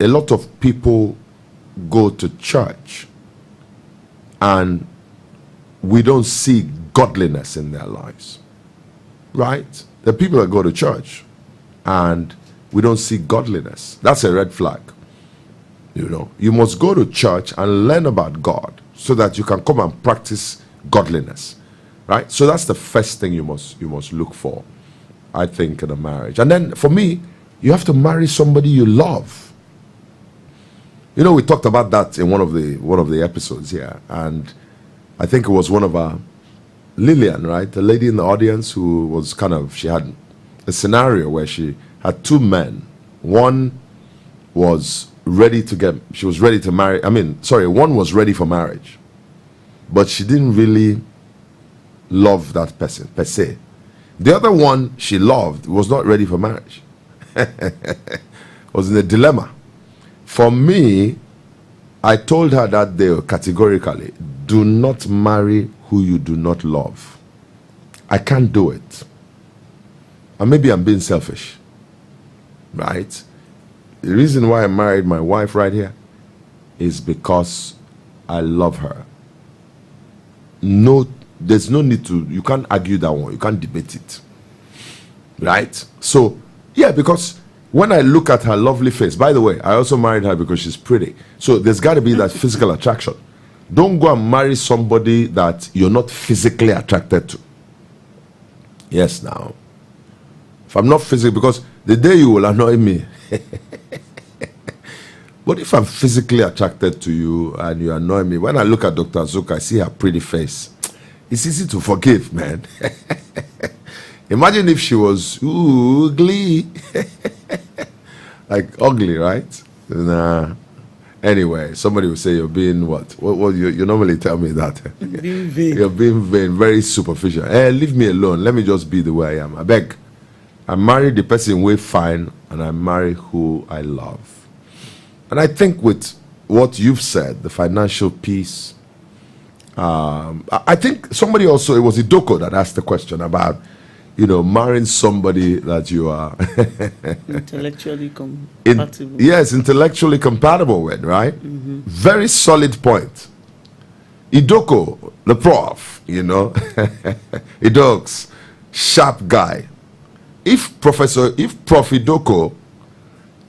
A lot of people go to church and we don't see godliness in their lives, right? The people that go to church and we don't see godliness. That's a red flag. You know, you must go to church and learn about God so that you can come and practice godliness, right? So that's the first thing you must look for, I think, in a marriage. And then for me, you have to marry somebody you love. You know, we talked about that in one of the episodes here, and I think it was one of our Lillian, right? The lady in the audience who was she had a scenario where she had two men. One was ready to marry. One was ready for marriage, but she didn't really love that person per se. The other one she loved was not ready for marriage. Was in a dilemma. For me, I told her that day categorically, do not marry who you do not love. I can't do it. And maybe I'm being selfish, right? The reason why I married my wife right here is because I love her. No, there's no need to, you can't argue that one, you can't debate it, right? So, yeah, because when I look at her lovely face, by the way, I also married her because she's pretty. So there's got to be that physical attraction. Don't go and marry somebody that you're not physically attracted to. Yes, now. If I'm not physically, because the day you will annoy me. But if I'm physically attracted to you and you annoy me, when I look at Dr. Azuka, I see her pretty face. It's easy to forgive, man. Imagine if she was ugly. Like ugly, right? Nah. Anyway, somebody will say you're being what? What you normally tell me that. Being vain. You're being vain, very superficial. Leave me alone. Let me just be the way I am. I beg. I marry the person way fine and I marry who I love. And I think with what you've said, the financial piece, I think somebody also, it was Idoko that asked the question about, marrying somebody that you are intellectually compatible. Yes, intellectually compatible with, right? Mm-hmm. Very solid point. Idoko, the prof, Idok's sharp guy. If Prof Idoko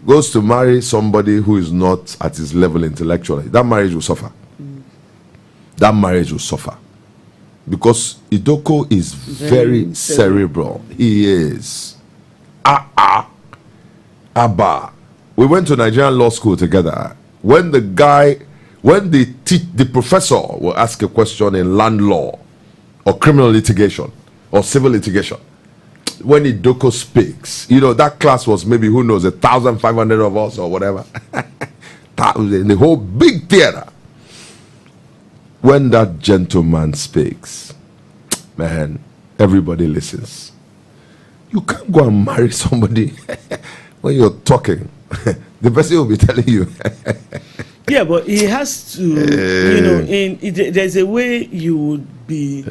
goes to marry somebody who is not at his level intellectually, that marriage will suffer. That marriage will suffer. Because Idoko is very cerebral. He is. Abba. We went to Nigerian law school together. When the professor will ask a question in land law or criminal litigation or civil litigation, when Idoko speaks, that class was maybe, 1,500 of us or whatever. In the whole big theater. When that gentleman speaks, man, everybody listens. You can't go and marry somebody when you're talking. The person will be telling you, Yeah, but he has to, there's a way you would be,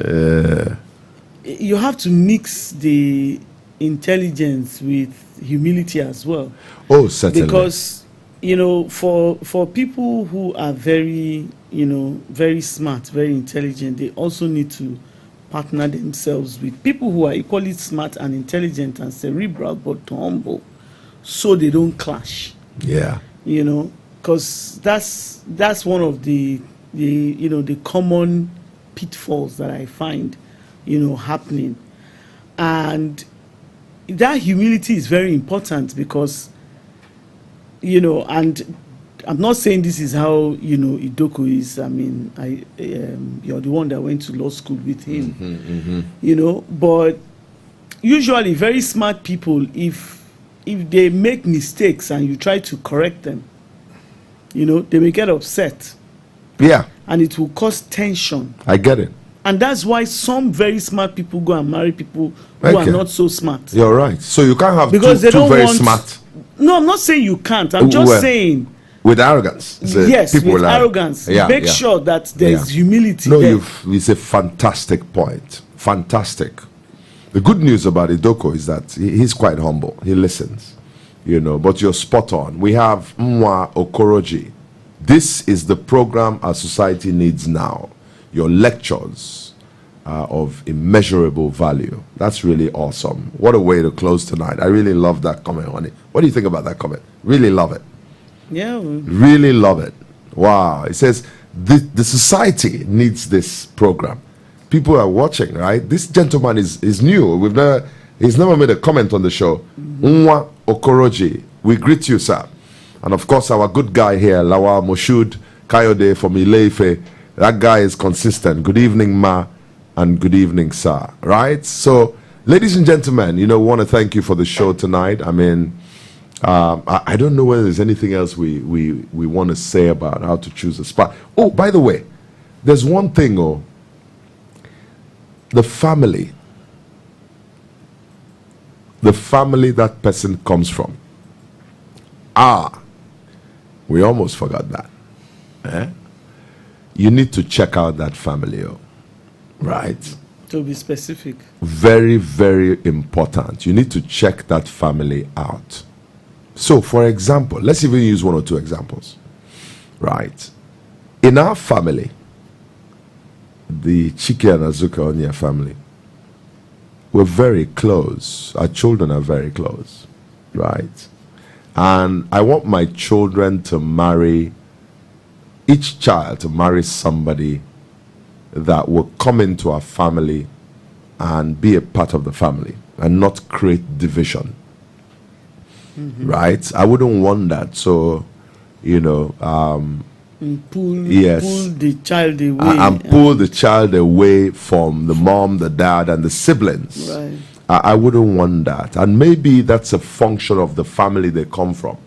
you have to mix the intelligence with humility as well. Oh, certainly. Because, for people who are very, very smart, very intelligent, they also need to partner themselves with people who are equally smart and intelligent and cerebral, but humble, so they don't clash. Yeah. Because that's one of the common pitfalls that I find happening. And that humility is very important because and I'm not saying this is how Idoko is. I mean, you're the one that went to law school with him. But usually very smart people, if they make mistakes and you try to correct them, they may get upset. Yeah. And it will cause tension. I get it. And that's why some very smart people go and marry people who are not so smart. You're right. So you can't have because two very smart. No, I'm not saying you can't. I'm just saying. With arrogance. Yes, with arrogance. Make sure that there's humility there. It's a fantastic point. Fantastic. The good news about Idoko is that he's quite humble. He listens. But you're spot on. We have Mwa Okoroji. This is the program our society needs now. Your lectures are of immeasurable value. That's really awesome. What a way to close tonight. I really love that comment, honey. What do you think about that comment? Really love it. Yeah. Really love it. Wow. It says the society needs this program. People are watching, right? This gentleman is new. He's never made a comment on the show. Nwa Okoroji. We greet you, sir. And of course, our good guy here, Lawa Moshud Kayode from Ileife. That guy is consistent. Good evening, Ma, and good evening, sir. Right? So, ladies and gentlemen, we want to thank you for the show tonight. I mean, I don't know whether there's anything else we want to say about how to choose a spot. Oh, by the way, there's one thing, the family that person comes from. We almost forgot that. You need to check out that family, right? To be specific. Very, very important. You need to check that family out. So, for example, let's even use one or two examples, right? In our family, the Chike and Azuka Onyia family, we're very close. Our children are very close, right? And I want my children to marry, each child to marry somebody that will come into our family and be a part of the family and not create division. Right? I wouldn't want that. So, pull the child away. And pull the child away from the mom, the dad, and the siblings. Right. I wouldn't want that. And maybe that's a function of the family they come from.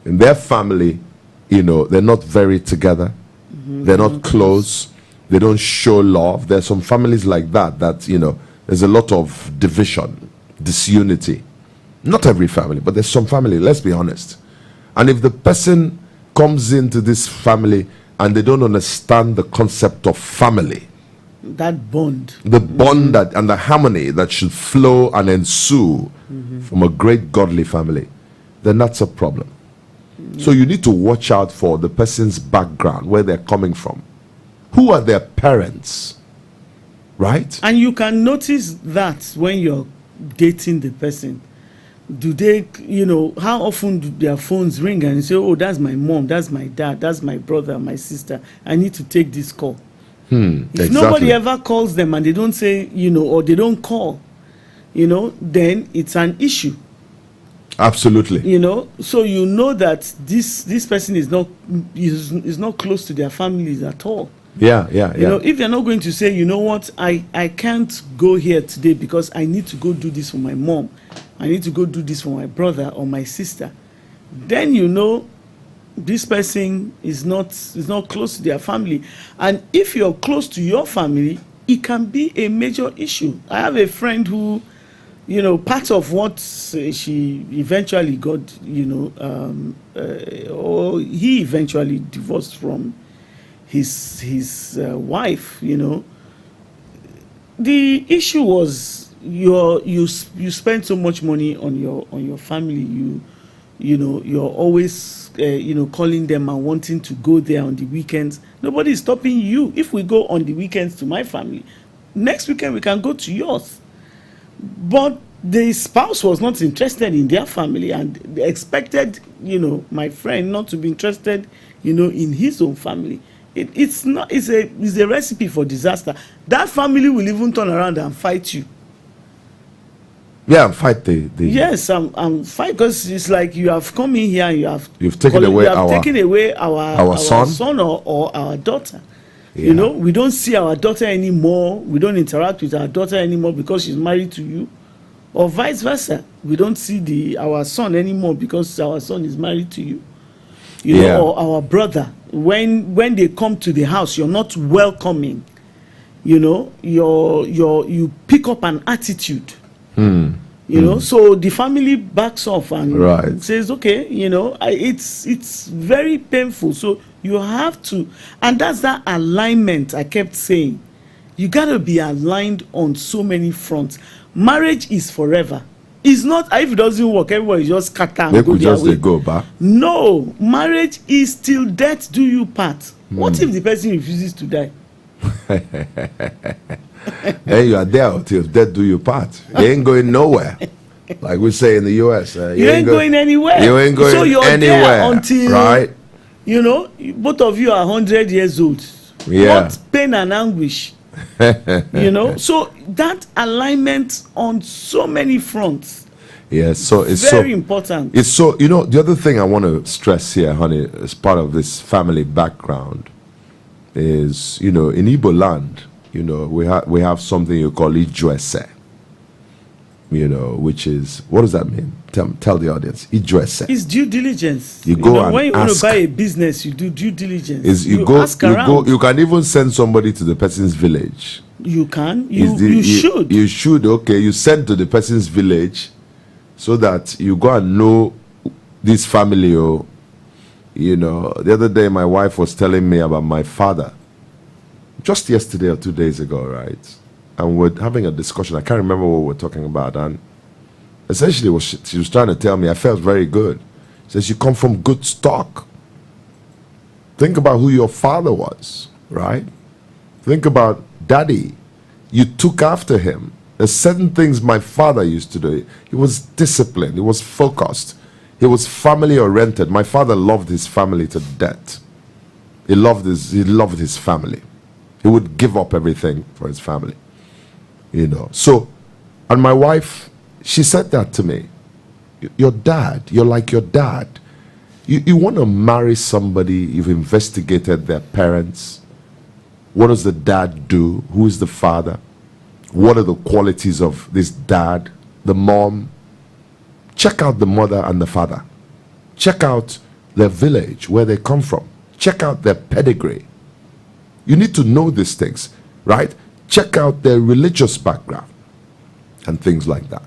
In their family, they're not very together. They're not close. They don't show love. There's some families like that, there's a lot of division, disunity. Not every family, but there's some family, let's be honest. And if the person comes into this family and they don't understand the concept of family, that bond, the bond that and the harmony that should flow and ensue from a great godly family, then that's a problem. So you need to watch out for the person's background, where they're coming from. Who are their parents? Right? And you can notice that when you're dating the person. Do they, how often do their phones ring and say, oh, that's my mom, that's my dad, that's my brother, my sister, I need to take this call. If nobody ever calls them and they don't say, or they don't call, then it's an issue. Absolutely. So that this person is not close to their families at all. Yeah. If you're not going to say, you know what, I can't go here today because I need to go do this for my mom, I need to go do this for my brother or my sister, then this person is not close to their family. And if you're close to your family, it can be a major issue. I have a friend who part of what she eventually got, or he eventually divorced from his wife, the issue was you spend so much money on your family. You're always calling them and wanting to go there on the weekends. Nobody is stopping you. If we go on the weekends to my family, next weekend we can go to yours. But the spouse was not interested in their family, and they expected my friend not to be interested in his own family. It's a recipe for disaster. That family will even turn around and fight you. Yeah, and fight the Yes, I'm fight, because it's like you have come in here and you've taken away our son or our daughter. Yeah. We don't see our daughter anymore. We don't interact with our daughter anymore because she's married to you, or vice versa. We don't see our son anymore because our son is married to you. Or our brother. When they come to the house, you're not welcoming. You pick up an attitude. So the family backs off and says, okay, it's very painful. So you have to, and that's that alignment I kept saying. You got to be aligned on so many fronts. Marriage is forever. It's not, if it doesn't work, everybody just scatter and go their way. Go back. No, marriage is till death do you part. What if the person refuses to die? Then you are there till death do you part. You ain't going nowhere. Like we say in the US. You ain't going anywhere. You ain't going so you're anywhere. There until, right? Both of you are 100 years old. Yeah. What pain and anguish. So that alignment on so many fronts. Yes, so it's very important. It's so, the other thing I want to stress here, honey, as part of this family background is, in Igbo land, we have something you call Ijuese, which is, what does that mean? Tell the audience. Ijuese. It's due diligence. You go and when you ask, want to buy a business, you do due diligence. Ask around. You can even send somebody to the person's village. You can. You should. You should. Okay, you send to the person's village so that you go and know this family. The other day my wife was telling me about my father. Just yesterday or 2 days ago, right? And we're having a discussion. I can't remember what we're talking about. And essentially, she was trying to tell me, I felt very good. She says, you come from good stock. Think about who your father was, right? Think about daddy. You took after him. There's certain things my father used to do. He was disciplined. He was focused. He was family oriented. My father loved his family to death. He loved his family. He would give up everything for his family. So, and my wife, she said that to me. Your dad, you're like your dad. You want to marry somebody, you've investigated their parents. What does the dad do? Who is the father? What are the qualities of this dad, the mom? Check out the mother and the father. Check out their village, where they come from. Check out their pedigree. You need to know these things, right? Check out their religious background and things like that.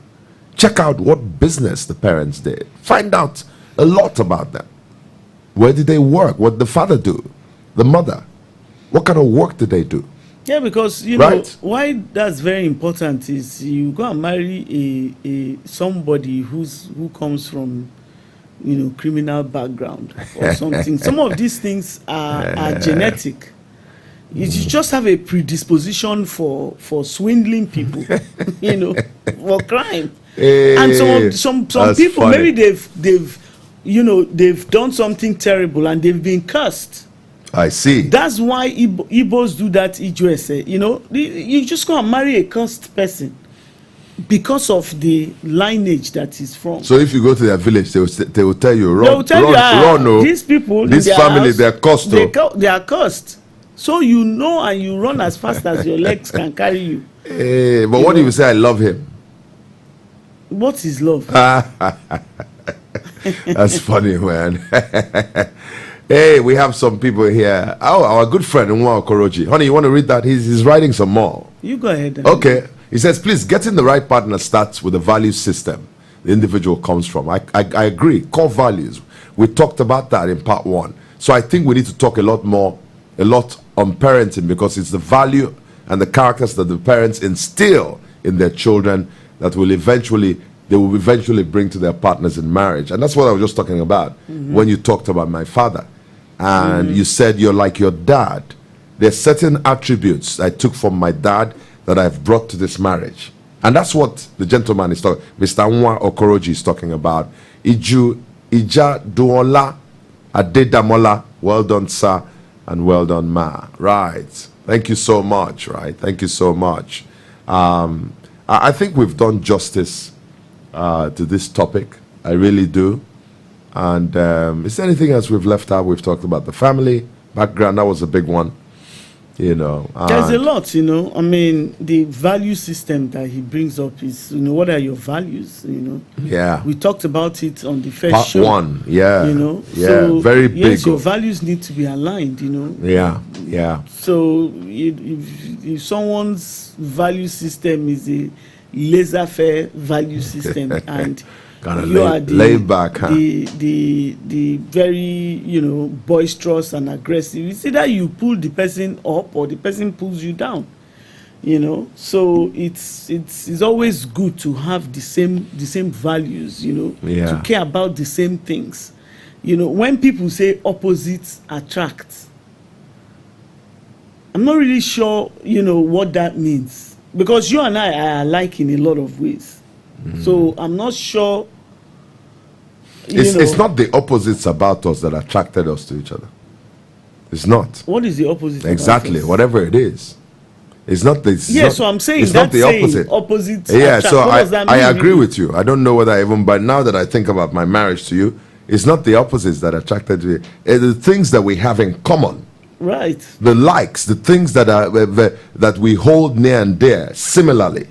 Check out what business the parents did. Find out a lot about them. Where did they work? What did the father do? The mother? What kind of work did they do? Yeah, because right? Why that's very important is you go and marry a somebody who comes from criminal background or something. Some of these things are genetic. You just have a predisposition for swindling people, for crime. And some people, funny. maybe they've done something terrible and they've been cursed. I see. That's why Igbos do that. You just go and marry a cursed person because of the lineage that is from. So if you go to their village, they will tell you, run, these people, this family, house, they're cursed. They are cursed. So and you run as fast as your legs can carry you. But what do you say? I love him. What is love? That's funny, man. Hey, we have some people here. Oh, our good friend Onyia Honey, you want to read that? He's writing some more. You go ahead. Okay. He says, please, getting the right partner starts with the value system the individual comes from. I agree. Core values. We talked about that in part 1. So I think we need to talk a lot on parenting, because it's the value and the characters that the parents instill in their children that will eventually bring to their partners in marriage. And that's what I was just talking about when you talked about my father. And you said you're like your dad. There's certain attributes I took from my dad that I've brought to this marriage. And that's what the gentleman is talking, Mr. Nwa Okoroji is talking about. Ija Duola Adedamola. Well done, sir, and well done, ma. Right. Thank you so much, right? Thank you so much. I think we've done justice to this topic. I really do. And is there anything else we've left out? We've talked about the family background. That was a big one. You know, there's a lot, you know. I mean, the value system that he brings up is, you know, what are your values, you know? Yeah. We talked about it on the first part show. 1, yeah. You know? Yeah, so, very big. Yes, your values need to be aligned, you know? Yeah, yeah. So if someone's value system is a laissez-faire value system and kind of you are laid back, huh? the very, you know, boisterous and aggressive, it's either you pull the person up or the person pulls you down, you know. So it's always good to have the same values, you know, to care about the same things. You know, when people say opposites attract, I'm not really sure, you know, what that means, because you and I are alike in a lot of ways. So I'm not sure. It's not the opposites about us that attracted us to each other. It's not. What is the opposite? Exactly, whatever it is. It's not the. So I'm saying it's not the opposite. Opposite. Yeah, attract. so I agree really? with you. I don't know whether even, but now that I think about my marriage to you, it's not the opposites that attracted me. It's the things that we have in common. Right. The likes, the things that are that we hold near and dear. Similarly,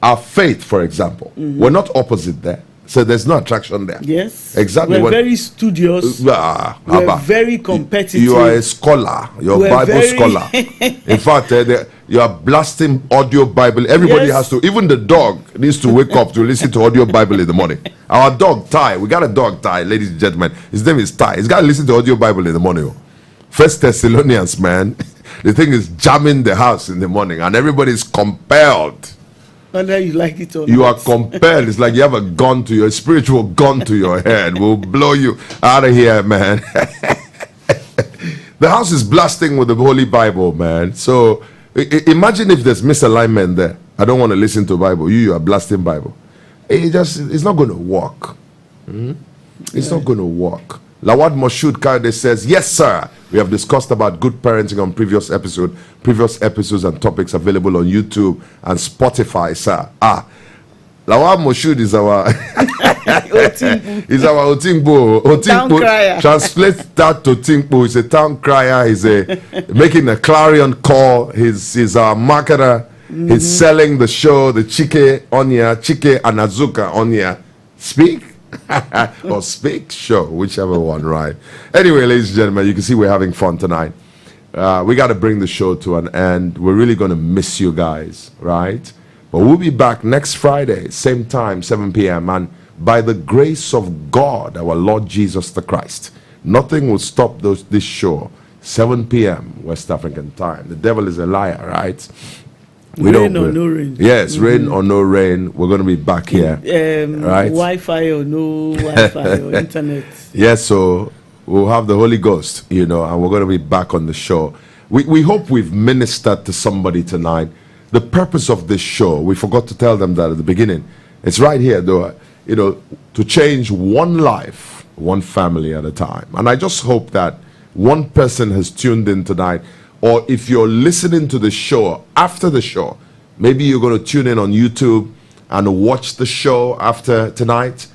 our faith, for example, we're not opposite there. So there's no attraction there. Yes. Exactly. We're very studious. We're very competitive. You are a scholar. You're a Bible scholar. In fact, you are blasting audio Bible. Everybody has to. Even the dog needs to wake up to listen to audio Bible in the morning. Our dog, Ty. We got a dog, Ty, ladies and gentlemen. His name is Ty. He's got to listen to audio Bible in the morning. First Thessalonians, man. The thing is jamming the house in the morning, and everybody's compelled. Whether you like it or you not. are compelled. It's like you have a spiritual gun to your head. We'll blow you out of here, man. The house is blasting with the Holy Bible, man. So imagine if there's misalignment there. I don't want to listen to Bible. You are blasting Bible. It's not going to work. It's not going to work. Lawad Moshood Kade says, yes, sir. We have discussed about good parenting on previous episodes and topics available on YouTube and Spotify, sir. Lawad Moshood is our Otimbo. Town crier. Translate that to Timbo. He's a town crier. He's making a clarion call. He's our marketer. He's selling the show, the Chike, Onyia, and Azuka Onyia. Speak. Or speak, sure, whichever one, right? Anyway, ladies and gentlemen, you can see we're having fun tonight. We got to bring the show to an end. We're really going to miss you guys, right? But we'll be back next Friday, same time, 7 p.m. And by the grace of God, our Lord Jesus the Christ, nothing will stop this show, 7 p.m. West African time. The devil is a liar, right? Rain or no rain. Yes, rain or no rain. We're going to be back here. Right? Wi-Fi or no Wi-Fi or internet. Yes, so we'll have the Holy Ghost, you know, and we're going to be back on the show. We hope we've ministered to somebody tonight. The purpose of this show, we forgot to tell them that at the beginning. It's right here, though, you know, to change one life, one family at a time. And I just hope that one person has tuned in tonight. Or if you're listening to the show after the show, maybe you're going to tune in on YouTube and watch the show after tonight.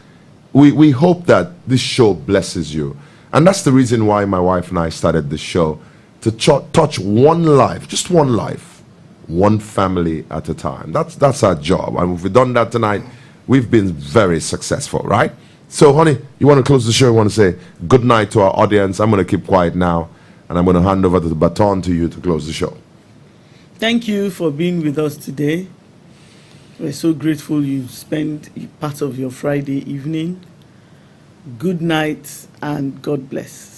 We hope that this show blesses you. And that's the reason why my wife and I started this show, to touch one life, just one life, one family at a time. That's our job. And if we've done that tonight, we've been very successful, right? So, honey, you want to close the show? You want to say good night to our audience? I'm going to keep quiet now. And I'm going to hand over the baton to you to close the show. Thank you for being with us today. We're so grateful you spend part of your Friday evening. Good night and God bless.